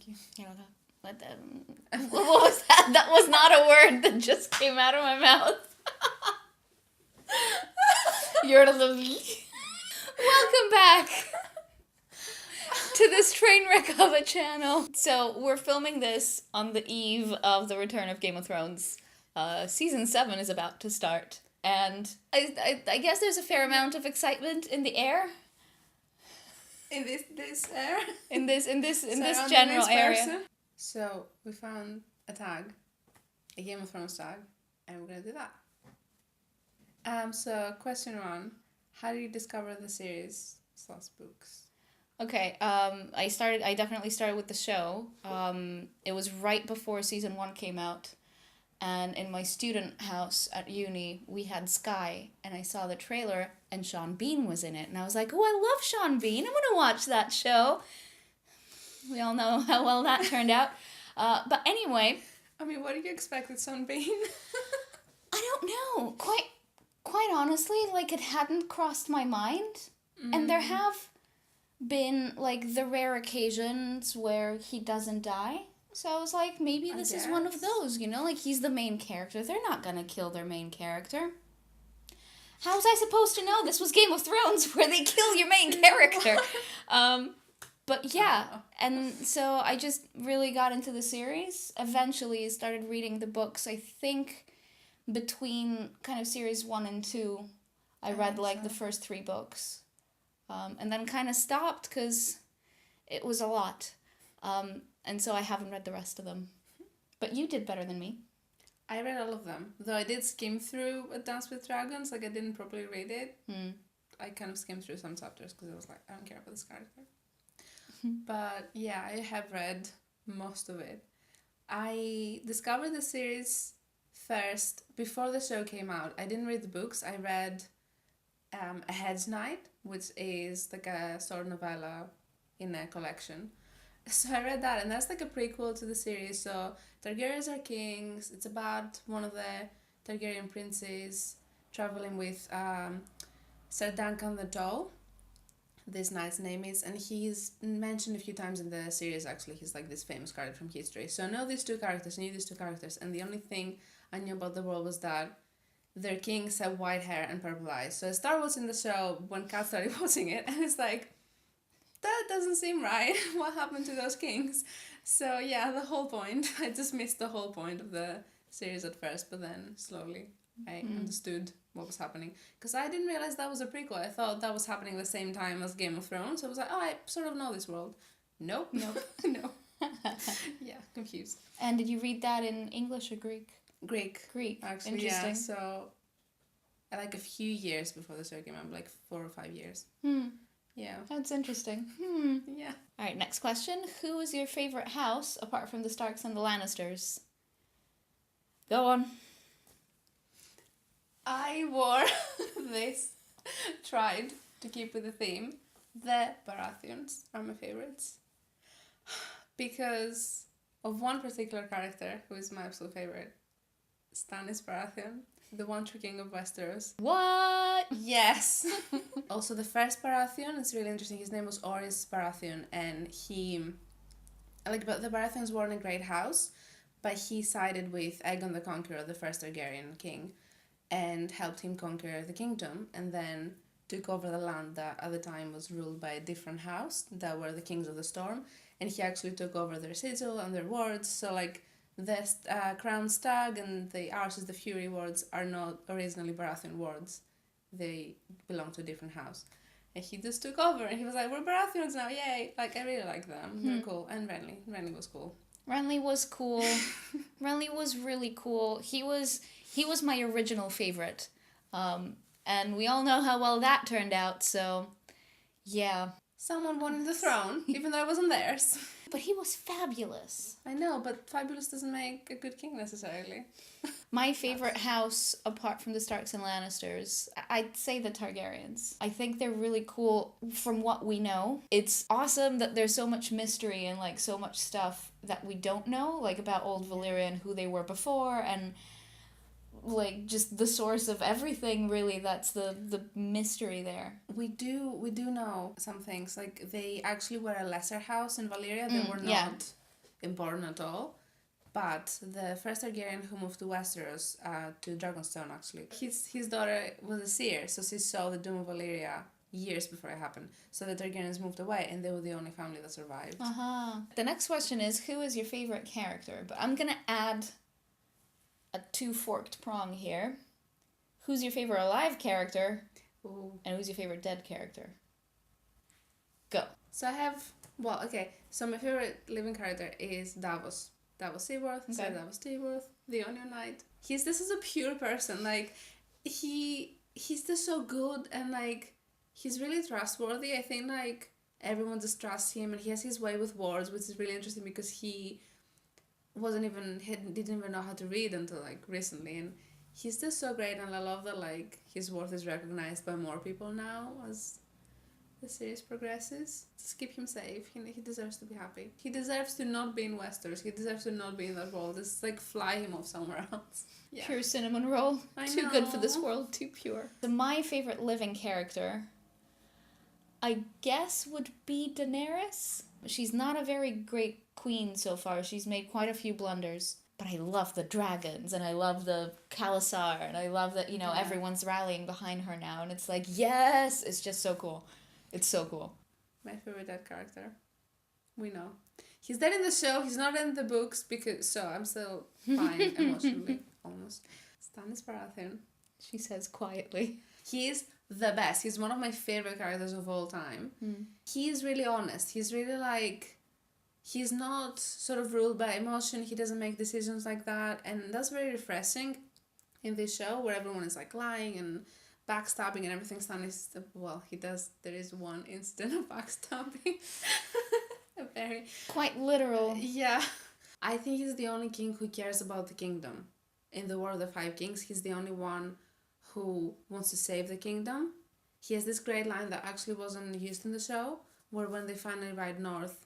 Thank you. You know, what was that? That was not a word that just came out of my mouth. You're lovely. Welcome back to this train wreck of a channel. So we're filming this on the eve of the return of Game of Thrones. Season 7 is about to start, and I guess there's a fair amount of excitement in the air. In this air? In this general area. So we found a tag, a Game of Thrones tag, and we're gonna do that. So question 1, how did you discover the series / books? Okay, I definitely started with the show. It was right before season 1 came out, and in my student house at uni, we had Sky, and I saw the trailer, and Sean Bean was in it, and I was like, oh, I love Sean Bean, I'm gonna watch that show. We all know how well that turned out. But anyway... I mean, what do you expect with Sean Bean? I don't know. Quite honestly, like, it hadn't crossed my mind. And there have been, like, the rare occasions where he doesn't die. So I was like, maybe this is one of those, you know? Like, he's the main character. They're not gonna kill their main character. How was I supposed to know this was Game of Thrones where they kill your main character? But yeah, and so I just really got into the series. Eventually started reading the books. I think between kind of series 1 and 2, I read like the first 3 books. And then kind of stopped because it was a lot. And so I haven't read the rest of them. But you did better than me. I read all of them. Though I did skim through A Dance with Dragons, like I didn't properly read it. I kind of skimmed through some chapters because I was like, I don't care about this character. But yeah, I have read most of it. I discovered the series first before the show came out. I didn't read the books. I read A Hedge Knight, which is like a sword novella in a collection. So I read that, and that's like a prequel to the series. So Targaryens are kings. It's about one of the Targaryen princes traveling with Sir Duncan the Tall. This knight's name is, and he's mentioned a few times in the series. Actually, he's like this famous character from history. So I know these 2 characters, and the only thing I knew about the world was that their kings have white hair and purple eyes. So I started watching the show when Kat started watching it, and it's like, that doesn't seem right. What happened to those kings? So yeah, the whole point. I just missed the whole point of the series at first, but then slowly I understood what was happening. Because I didn't realize that was a prequel. I thought that was happening the same time as Game of Thrones. I was like, oh, I sort of know this world. Nope. No. Yeah, confused. And did you read that in English or Greek? Greek. Actually, interesting. Yeah, so like a few years before the show came out, like 4 or 5 years. Yeah. That's interesting. Yeah. All right, next question. Who is your favorite house apart from the Starks and the Lannisters? Go on. I wore this, tried to keep with the theme. The Baratheons are my favorites. Because of one particular character who is my absolute favorite. Stannis Baratheon, the One True King of Westeros. What? Yes. Also, the first Baratheon is really interesting. His name was Oris Baratheon, and but the Baratheons were in a great house, but he sided with Aegon the Conqueror, the first Targaryen king, and helped him conquer the kingdom, and then took over the land that at the time was ruled by a different house, that were the Kings of the Storm, and he actually took over their sigil and their wards. So like the Crown Stag and the Arses the Fury wards are not originally Baratheon wards. They belong to a different house. And he just took over, and he was like, we're Baratheons now, yay! Like, I really like them. They're cool. And Renly was cool. Renly was cool. Renly was really cool. He was my original favorite. And we all know how well that turned out, so yeah. Someone wanted the throne, even though it wasn't theirs. But he was fabulous. I know, but fabulous doesn't make a good king necessarily. My favorite house, apart from the Starks and Lannisters, I'd say the Targaryens. I think they're really cool from what we know. It's awesome that there's so much mystery and like so much stuff that we don't know, like about old Valyria and who they were before, and like just the source of everything, really. That's the mystery there. We do know some things. Like, they actually were a lesser house in Valyria. They were not important at all. But the first Targaryen who moved to Westeros, to Dragonstone actually, his daughter was a seer, so she saw the Doom of Valyria years before it happened. So the Targaryens moved away, and they were the only family that survived. The next question is, who is your favorite character? But I'm gonna add a two-forked prong here. Who's your favorite alive character? Ooh. And who's your favorite dead character? Go. So I have, so my favorite living character is Davos. Davos Seaworth, Okay. so Davos Seaworth, the Onion Knight. This is a pure person. Like, he's just so good, and like, he's really trustworthy. I think like everyone just trusts him, and he has his way with words, which is really interesting because he didn't even know how to read until like recently, and he's just so great. And I love that like his worth is recognized by more people now as the series progresses. Just keep him safe. He deserves to be happy. He deserves to not be in Westeros. He deserves to not be in that world. Just like fly him off somewhere else. Yeah. Pure cinnamon roll. I Too good for know. this world. Too pure. So my favorite living character, I guess, would be Daenerys. She's not a very great queen so far. She's made quite a few blunders. But I love the dragons, and I love the Khalasar, and I love that, everyone's rallying behind her now. And it's like, yes! It's just so cool. It's so cool. My favorite dead character. We know. He's dead in the show. He's not in the books so I'm still fine emotionally, almost. Stannis Baratheon. She says quietly. He is the best. He's one of my favorite characters of all time. He is really honest. He's really like, he's not sort of ruled by emotion. He doesn't make decisions like that. And that's very refreshing in this show where everyone is like lying and backstabbing and everything. Stannis, there is one incident of backstabbing. A very... Quite literal. Yeah. I think he's the only king who cares about the kingdom. In the War of the Five Kings, he's the only one who wants to save the kingdom. He has this great line that actually wasn't used in the show, where when they finally ride north,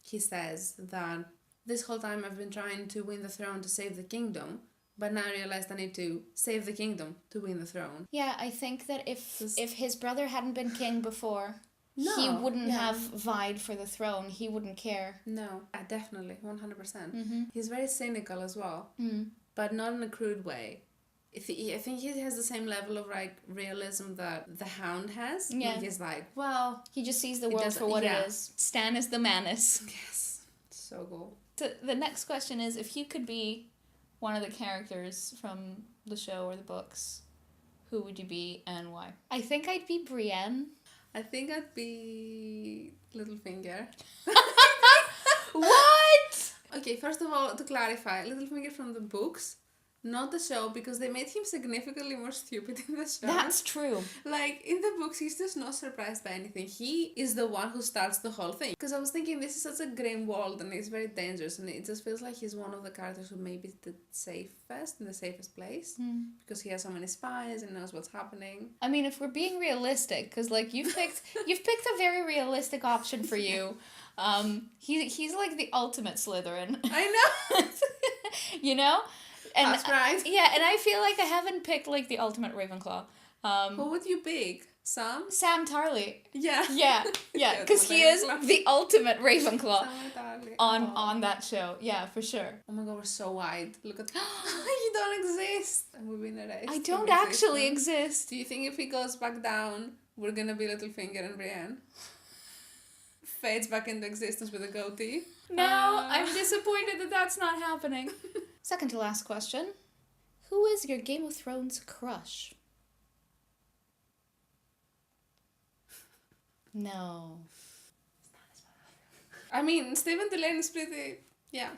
he says that this whole time I've been trying to win the throne to save the kingdom, but now I realized I need to save the kingdom to win the throne. Yeah, I think that if his brother hadn't been king before, he No, wouldn't yeah. have vied for the throne. He wouldn't care. No, definitely, 100%. He's very cynical as well, but not in a crude way. I think he has the same level of like realism that the Hound has. Yeah. He's like, well... He just sees the He world doesn't- for what yeah. it is. Stan is the manus. Yes, so cool. So the next question is, if you could be one of the characters from the show or the books, who would you be and why? I think I'd be Brienne. I think I'd be Littlefinger. What? Okay, first of all, to clarify, Littlefinger from the books, not the show, because they made him significantly more stupid in the show. That's true. Like, in the books, he's just not surprised by anything. He is the one who starts the whole thing. Because I was thinking, this is such a grim world, and it's very dangerous, and it just feels like he's one of the characters who may be the safest, in the safest place. Because he has so many spies and knows what's happening. I mean, if we're being realistic, because like you've picked a very realistic option for you. He's like the ultimate Slytherin. I know! You know? And That's right. Yeah, and I feel like I haven't picked like the ultimate Ravenclaw. Who would you pick? Sam? Sam Tarly. Yeah. Yeah, Yeah, because the he is Ravenclaw. the ultimate Ravenclaw Sam Tarly. on that show. Yeah, for sure. Oh my god, we're so wide. Look at you don't exist. And we've been erased. I don't from actually existence. exist. Do you think if he goes back down, we're gonna be Littlefinger and Brienne? Fades back into existence with a goatee? No, I'm disappointed that that's not happening. Second to last question. Who is your Game of Thrones crush? No. I mean, Stephen Delaney's pretty... Yeah.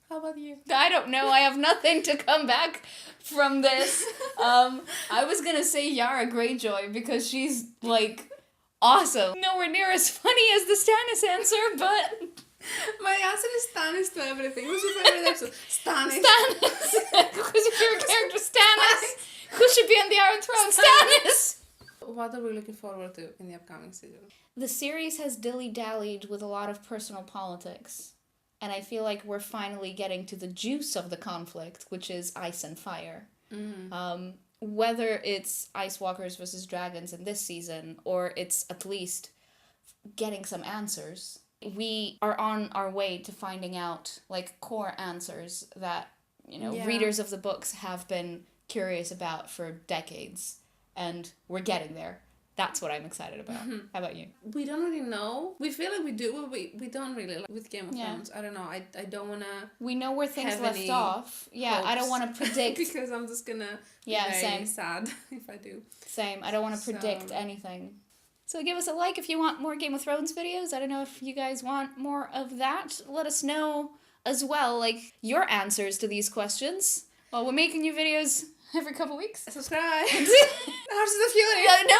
How about you? I don't know. I have nothing to come back from this. I was gonna say Yara Greyjoy because she's, like, awesome. Nowhere near as funny as the Stannis answer, but... My answer is Stannis to everything. Who's your favorite episode? Stannis. Stannis! Who's your favorite character? Stannis! Who should be on the Iron Throne? Stannis! What are we looking forward to in the upcoming season? The series has dilly-dallied with a lot of personal politics. And I feel like we're finally getting to the juice of the conflict, which is ice and fire. Whether it's Ice Walkers versus Dragons in this season, or it's at least getting some answers We are on our way to finding out, like, core answers that, you know, Yeah. readers of the books have been curious about for decades. And we're getting there. That's what I'm excited about. How about you? We don't really know. We feel like we do, but we don't really. Like, with Game of Thrones, I don't know. I don't want to... We know where things have left any off. Yeah, I don't want to predict. because I'm just going to be very same. sad if I do. Same. I don't want to predict anything. So give us a like if you want more Game of Thrones videos. I don't know if you guys want more of that. Let us know as well, like, your answers to these questions. Well, we're making new videos every couple weeks. Subscribe. How's the feeling? No.